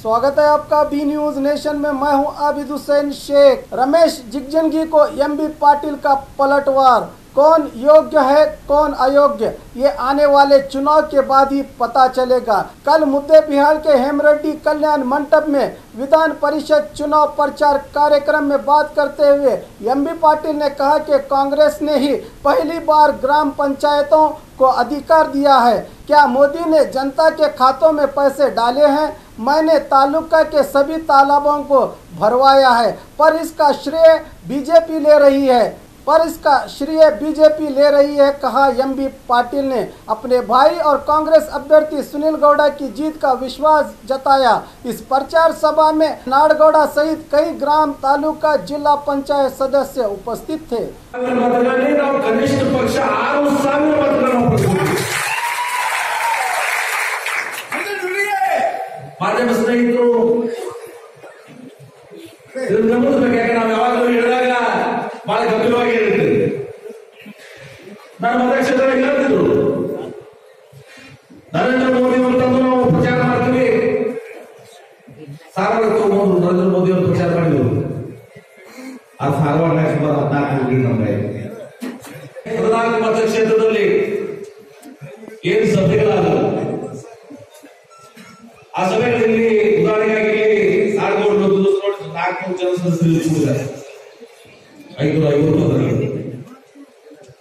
स्वागत है आपका बी न्यूज नेशन में। मैं हूं आबिद हुसैन शेख। रमेश जिगजंगी को एमबी पाटिल का पलटवार। कौन योग्य है कौन अयोग्य, ये आने वाले चुनाव के बाद ही पता चलेगा। कल मुद्दे बिहार के हेमरेड्डी कल्याण मंडप में विधान परिषद चुनाव प्रचार कार्यक्रम में बात करते हुए एमबी पाटिल ने कहा कि कांग्रेस ने ही पहली बार ग्राम पंचायतों को अधिकार दिया है। क्या मोदी ने जनता के खातों में पैसे डाले हैं? मैंने तालुका के सभी तालाबों को भरवाया है, पर इसका श्रेय बीजेपी ले रही है, कहा एमबी पाटिल ने। अपने भाई और कांग्रेस अभ्यर्थी सुनील गौड़ा की जीत का विश्वास जताया। इस प्रचार सभा में नाडगौड़ा सहित कई ग्राम तालुका जिला पंचायत सदस्य उपस्थित थे। ಮಾಧ್ಯಮ ಸ್ನೇಹಿತರು ನಂಬುದಬೇಕಾಗಿ ನಾವು ಯಾವಾಗಲೂ ಹೇಳಿದಾಗ ಬಹಳ ಗಂಭೀರವಾಗಿ ಹೇಳಿರ್ತೀವಿ. ನಾನು ಮತಕ್ಷೇತ್ರದಲ್ಲಿ ಹೇಳ್ತಿದ್ರು ನರೇಂದ್ರ ಮೋದಿ ಅವರು ತಂದು ನಾವು ಪ್ರಚಾರ ಮಾಡ್ತೀವಿ. ಸಾರವಾಡ ತಗೊಂಡು ನರೇಂದ್ರ ಮೋದಿ ಅವರು ಪ್ರಚಾರ ಮಾಡಿದ್ರು. ಆ ಸಾರವಾಡ ಸುಮಾರು 14 ನಮಗೆ 14 ಮತಕ್ಷೇತ್ರದಲ್ಲಿ ಏನು ಸಭೆಗಳಾದವು. ಆ ಸಭೆಗಳಲ್ಲಿ ಉದಾಹರಣೆಗಾಗಿ ನಾಡಗೌಡ 400 ಜನ ಸದಸ್ಯರು 550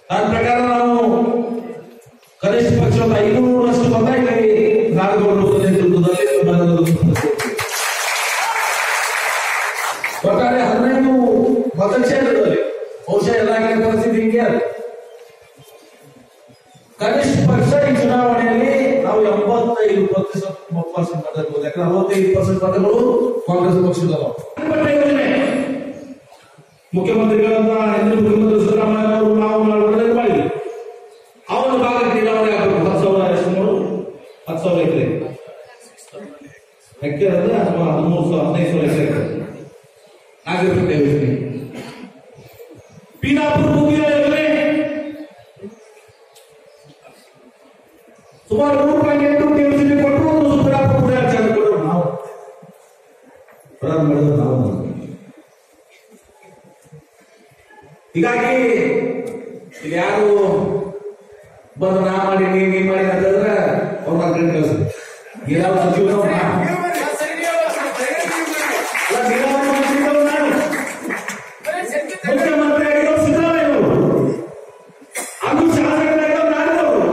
ನನ್ನ ಪ್ರಕಾರ ನಾವು ಕನಿಷ್ಠ ಪಕ್ಷ 500ರಷ್ಟು ಮತಗಳಲ್ಲಿ ನಾಡಗೌಡ ನೇತೃತ್ವದಲ್ಲಿ ಒಟ್ಟಾರೆ 15 ಮತಕ್ಷೇತ್ರದಲ್ಲಿ ಬಹುಶಃ ಎಲ್ಲ ಪರಿಸ್ಥಿತಿ ಹಿಂಗೆ. ಕನಿಷ್ಠ ಪಕ್ಷ ಈ ಚುನಾವಣೆಯಲ್ಲಿ ನಾವು 85% ಮತಗಳು, ಯಾಕಂದ್ರೆ 65% ಮತಗಳು ಕಾಂಗ್ರೆಸ್ ಪಕ್ಷದವ. ಮುಖ್ಯಮಂತ್ರಿಗಳಂತ ಮುಖ್ಯಮಂತ್ರಿ ಸಿದ್ದರಾಮಯ್ಯ ಅವರು ನಾವು ಮಾಡಿ ಅವರ ಭಾಗಕ್ಕೆ ನೀರಾವರಿ ಆಗಬೇಕು. 10,000 ಎಕರೆ ಹೆಕ್ಟೇರ್ ಅಂದ್ರೆ 13,000-15,000 ಎಕರೆ ಆಗಿರುತ್ತೆ ಯೋಜನೆ. ಪೀನಾಪುರ ಭೂಮಿಯ ಯೋಜನೆ ಸುಮಾರು 3.8 ಟಿಎಂಸಿ ಕೊಟ್ಟರು. ನಾವು ಪ್ರಾರಂಭ ಮಾಡಿದ್ರು ನಾವು. ಹೀಗಾಗಿ ಈಗ ಯಾರು ಬಂದು ನಾ ಮಾಡಿ ನೀ ಮಾಡಿ ಅಂತಂದ್ರೆ ಅವ್ರ ಕಡೆ ಕಳಿಸ್ ನೀರಾವರಿ ಸಚಿವರು ಮುಖ್ಯಮಂತ್ರಿ ಆಗಿರೋ ಸಿದ್ದರಾಮಯ್ಯ ಅವರು, ಅದು ಶಾಸಕರಾಗಿರೋ ನಾಡಗೌಡರು.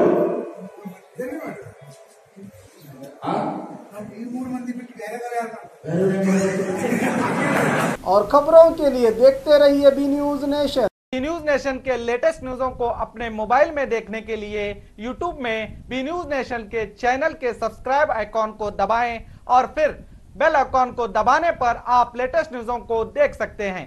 और खबरों के लिए देखते रहिए B news nation. B news nation के लेटेस्ट न्यूज़ों को अपने मोबाइल में देखने के लिए यूट्यूब में बी न्यूज नेशन के चैनल के सब्सक्राइब आइकॉन को दबाएं और फिर बेल आइकॉन को दबाने पर आप लेटेस्ट न्यूज़ों को देख सकते हैं।